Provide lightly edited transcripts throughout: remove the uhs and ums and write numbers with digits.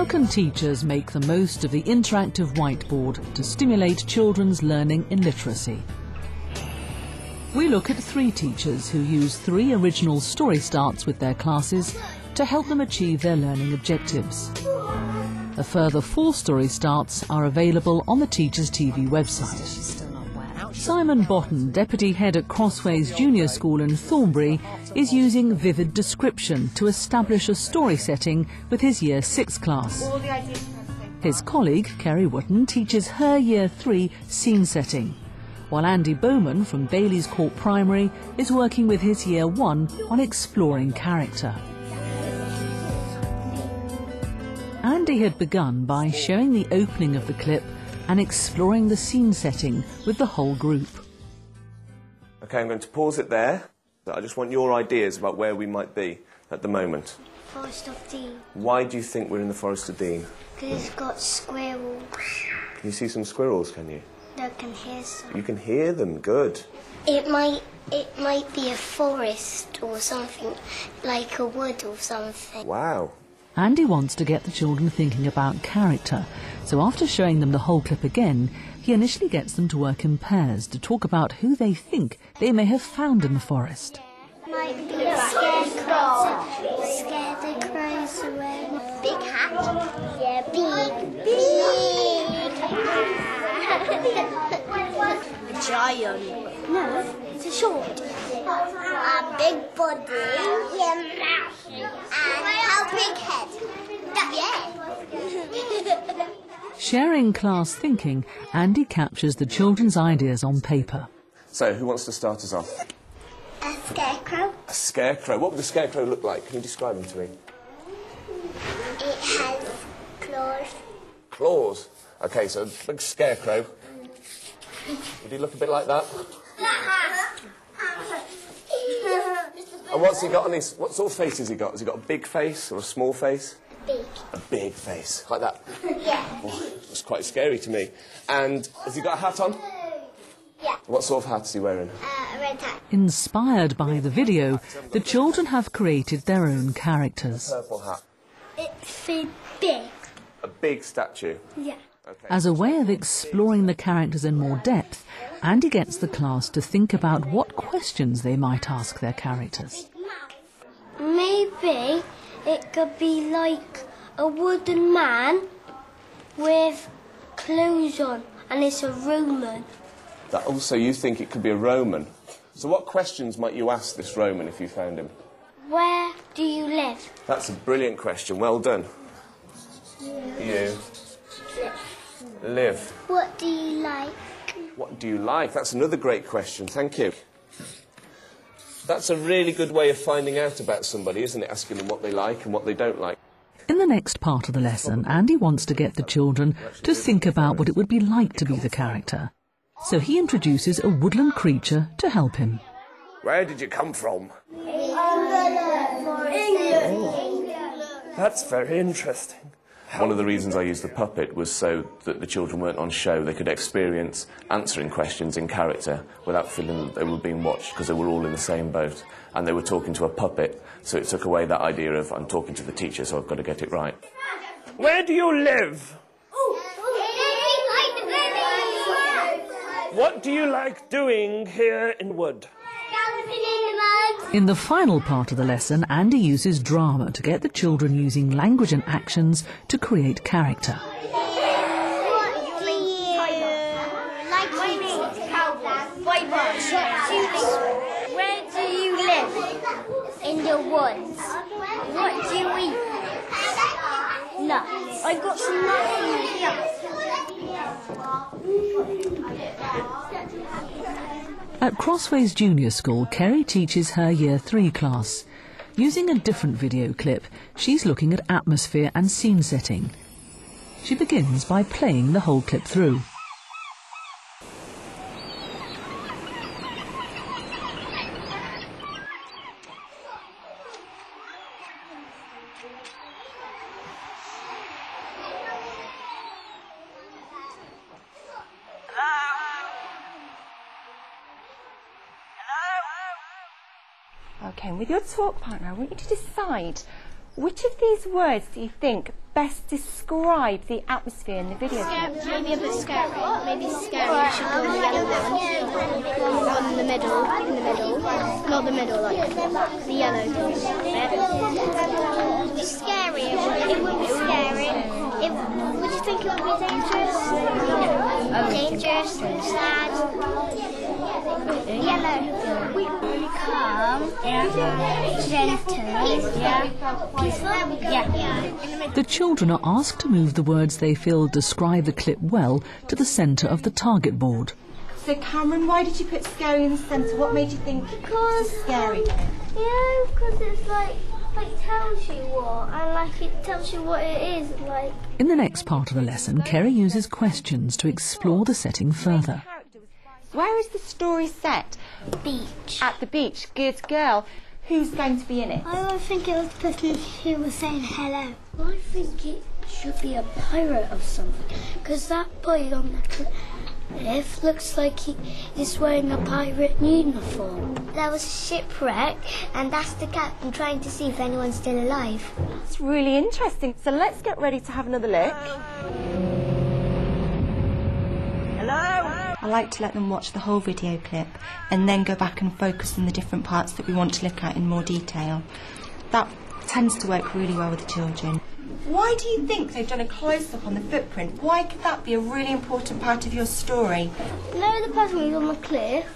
can teachers make the most of the interactive whiteboard to stimulate children's learning in literacy? We look at 3 teachers who use 3 original story starts with their classes to help them achieve their learning objectives. A further 4 story starts are available on the Teachers TV website. Simon Botton, Deputy Head at Crossways Junior School in Thornbury, is using vivid description to establish a story setting with his Year 6 class. His colleague, Kerry Wotton, teaches her Year 3 scene setting, while Andy Bowman from Bailey's Court Primary is working with his Year 1 on exploring character. Andy had begun by showing the opening of the clip and exploring the scene setting with the whole group. OK, I'm going to pause it there. I just want your ideas about where we might be at the moment. Forest of Dean. Why do you think we're in the Forest of Dean? Because it's got squirrels. Can you see some squirrels, can you? No, I can hear some. You can hear them, good. It might be a forest or something, like a wood or something. Wow. Andy wants to get the children thinking about character, so after showing them the whole clip again, he initially gets them to work in pairs to talk about who they think they may have found in the forest. Might be a scarecrow. Scare the crows away. Big hat? Yeah, big. A giant. No, it's a short. A big body. Yeah, and a big head. Yeah. Sharing class thinking, Andy captures the children's ideas on paper. So, who wants to start us off? A scarecrow. A scarecrow. What would a scarecrow look like? Can you describe him to me? It has claws. Claws. OK, so a big scarecrow. Would he look a bit like that? And what's he got on his... What sort of face has he got? Has he got a big face or a small face? Big. A big face, like that? Yeah. Oh, that's quite scary to me. And has he got a hat on? Yeah. What sort of hat is he wearing? A red hat. Inspired by the video, the children have created their own characters. Purple hat. It's big. A big statue? Yeah. Okay. As a way of exploring the characters in more depth, Andy gets the class to think about what questions they might ask their characters. Maybe it could be like a wooden man with clothes on, and it's a Roman. That also, you think it could be a Roman. So what questions might you ask this Roman if you found him? Where do you live? That's a brilliant question. Well done. You live. What do you like? What do you like? That's another great question. Thank you. That's a really good way of finding out about somebody, isn't it? Asking them what they like and what they don't like. In the next part of the lesson, Andy wants to get the children to think about what it would be like to be the character. So he introduces a woodland creature to help him. Where did you come from? That's very interesting. One of the reasons I used the puppet was so that the children weren't on show. They could experience answering questions in character without feeling that they were being watched, because they were all in the same boat and they were talking to a puppet. So it took away that idea of I'm talking to the teacher, so I've got to get it right. Where do you live? What do you like doing here in wood? In the final part of the lesson, Andy uses drama to get the children using language and actions to create character. What do you like to do? Where do you live? In the woods. What do you eat? Nuts. I've got some nuts. At Crossways Junior School, Kerry teaches her Year 3 class. Using a different video clip, she's looking at atmosphere and scene setting. She begins by playing the whole clip through. Okay, and with your talk partner, I want you to decide which of these words do you think best describe the atmosphere in the video clip? Maybe a bit scary. Maybe scary. You should go with the yellow one. One in the middle. Not the middle, like the yellow bit. It would be scary. It would be scary. Would you think it would be dangerous? Dangerous, sad. Yellow. Calm. Gentle. Yeah. The children are asked to move the words they feel describe the clip well to the centre of the target board. So Cameron, why did you put scary in the centre? What made you think Because scary? Yeah, because it's like tells you what, and like it tells you what it is like. In the next part of the lesson, Kerry uses questions to explore the setting further. Where is the story set? Beach. At the beach. Good girl. Who's going to be in it? I don't think it was the person who was saying hello. I think it should be a pirate or something, because that boy on the cliff looks like he's wearing a pirate uniform. There was a shipwreck, and that's the captain trying to see if anyone's still alive. That's really interesting. So let's get ready to have another look. Hello? I like to let them watch the whole video clip and then go back and focus on the different parts that we want to look at in more detail. That tends to work really well with the children. Why do you think they've done a close-up on the footprint? Why could that be a really important part of your story? You know the person who's on the cliff?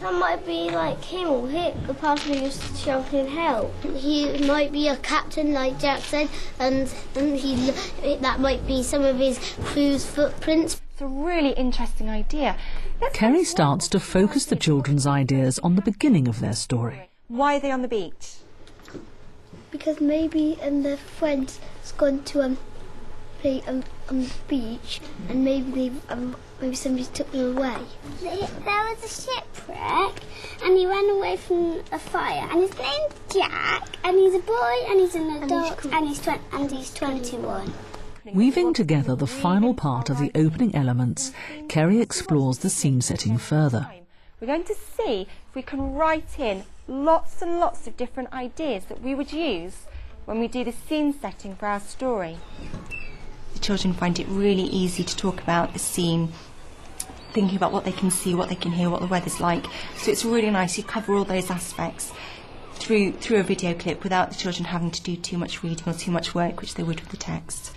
That might be like him or the person who's shouting help. He might be a captain like Jack said, and that might be some of his crew's footprints. It's a really interesting idea. Kerry starts to focus the children's ideas on the beginning of their story. Why are they on the beach? Because maybe their friend's gone to play on the beach, and maybe somebody took them away. There was a shipwreck, and he ran away from a fire. And his name's Jack, and he's a boy, and he's an adult, and he's 21. Weaving together the final part of the opening elements, Kerry explores the scene setting further. We're going to see if we can write in lots and lots of different ideas that we would use when we do the scene setting for our story. The children find it really easy to talk about the scene, thinking about what they can see, what they can hear, what the weather's like. So it's really nice you cover all those aspects through a video clip without the children having to do too much reading or too much work, which they would with the text.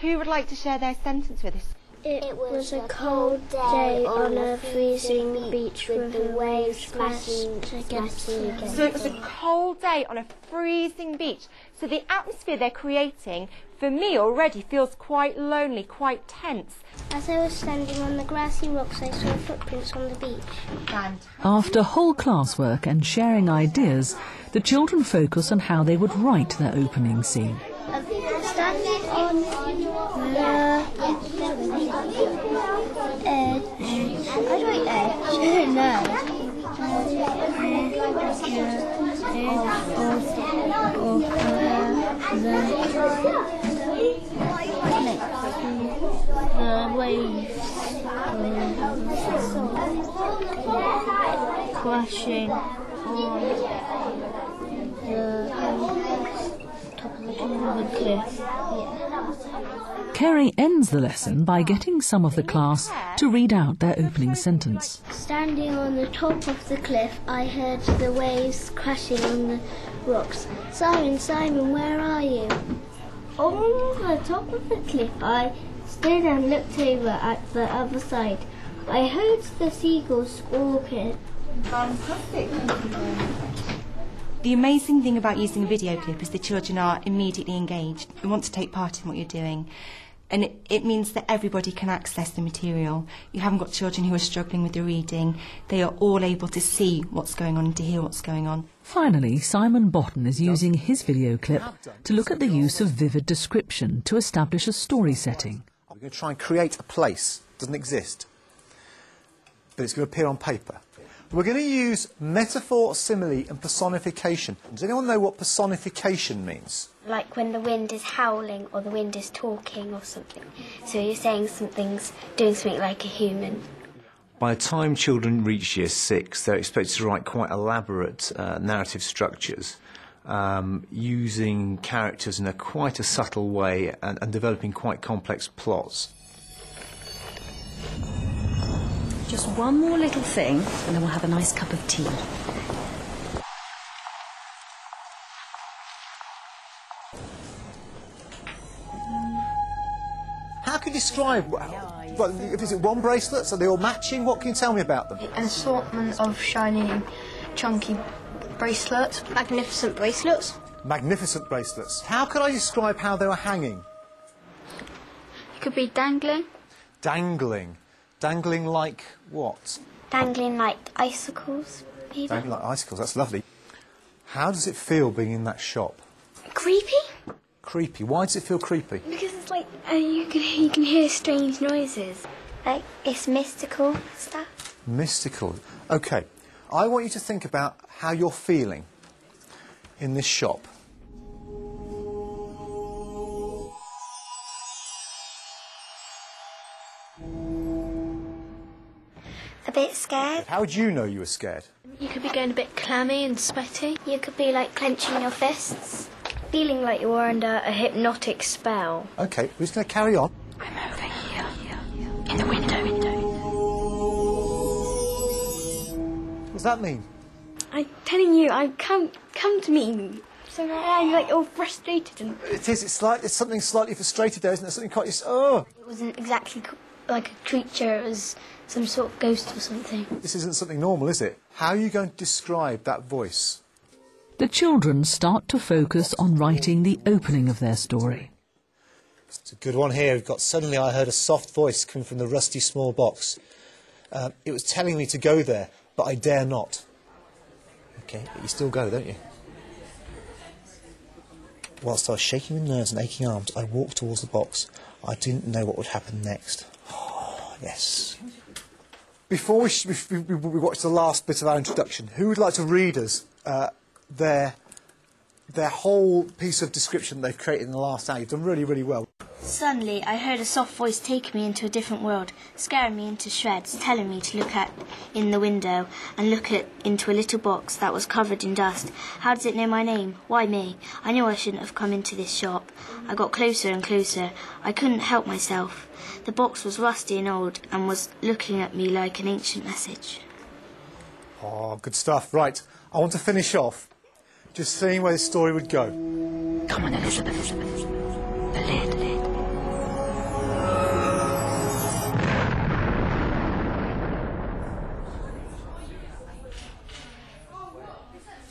Who would like to share their sentence with us? It was a cold day on a freezing beach with the waves crashing against us. So it was a cold day on a freezing beach. So the atmosphere they're creating, for me already, feels quite lonely, quite tense. As I was standing on the grassy rocks, I saw footprints on the beach. After whole classwork and sharing ideas, the children focus on how they would write their opening scene. Standing on the edge. I write edge. No. The waves crashing on the cliff. Kerry ends the lesson by getting some of the class to read out their opening sentence. Standing on the top of the cliff, I heard the waves crashing on the rocks. Simon, Simon, where are you? On the top of the cliff, I stood and looked over at the other side. I heard the seagulls squawking. Fantastic. The amazing thing about using a video clip is the children are immediately engaged. They want to take part in what you're doing. And it means that everybody can access the material. You haven't got children who are struggling with the reading. They are all able to see what's going on and to hear what's going on. Finally, Simon Botton is using his video clip to look at the use of vivid description to establish a story setting. We're going to try and create a place that doesn't exist, but it's going to appear on paper. We're going to use metaphor, simile and personification. Does anyone know what personification means? Like when the wind is howling or the wind is talking or something. So you're saying something's doing something like a human. By the time children reach year 6, they're expected to write quite elaborate narrative structures. using characters in quite a subtle way and developing quite complex plots. Just one more little thing, and then we'll have a nice cup of tea. How can you describe, is it one bracelet? Are they all matching? What can you tell me about them? An assortment of shiny, chunky bracelets. Magnificent bracelets. Magnificent bracelets. How could I describe how they were hanging? It could be dangling. Dangling. Dangling like what? Dangling like icicles, maybe. Dangling like icicles, that's lovely. How does it feel being in that shop? Creepy? Creepy. Why does it feel creepy? Because it's like you can hear strange noises. Like it's mystical stuff. Mystical. OK. I want you to think about how you're feeling in this shop. A bit scared. How would you know you were scared? You could be getting a bit clammy and sweaty. You could be like clenching your fists. Feeling like you're under a hypnotic spell. OK, we're just going to carry on. I'm over here, in the window. What does that mean? I'm telling you, come to me. So I'm like all frustrated and. It is. It's something slightly frustrated there, isn't it? Something quite. Oh. It wasn't exactly like a creature. It was some sort of ghost or something. This isn't something normal, is it? How are you going to describe that voice? The children start to focus on writing the opening of their story. It's a good one here. We've got, suddenly I heard a soft voice coming from the rusty small box. It was telling me to go there, but I dare not. OK, but you still go, don't you? Whilst I was shaking with nerves and aching arms, I walked towards the box. I didn't know what would happen next. Oh, yes. Before we watch the last bit of our introduction, who would like to read us their whole piece of description they've created in the last hour? You've done really, really well. Suddenly, I heard a soft voice taking me into a different world, scaring me into shreds, telling me to look in the window and look into a little box that was covered in dust. How does it know my name? Why me? I knew I shouldn't have come into this shop. I got closer and closer. I couldn't help myself. The box was rusty and old and was looking at me like an ancient message. Oh, good stuff. Right, I want to finish off just seeing where this story would go. Come on, Elizabeth. The lid.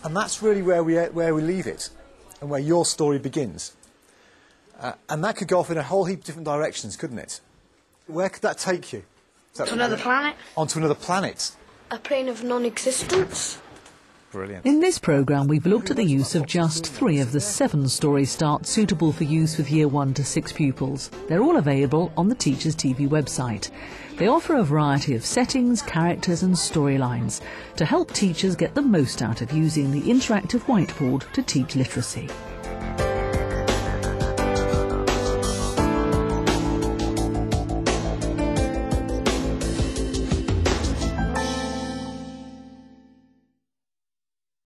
And that's really where we leave it, and where your story begins. And that could go off in a whole heap of different directions, couldn't it? Where could that take you? To another planet. Onto another planet. A plane of non-existence. Brilliant. In this programme, we've looked at the use of just 3 of the 7 story starts suitable for use with Year 1 to 6 pupils. They're all available on the Teachers TV website. They offer a variety of settings, characters and storylines to help teachers get the most out of using the interactive whiteboard to teach literacy.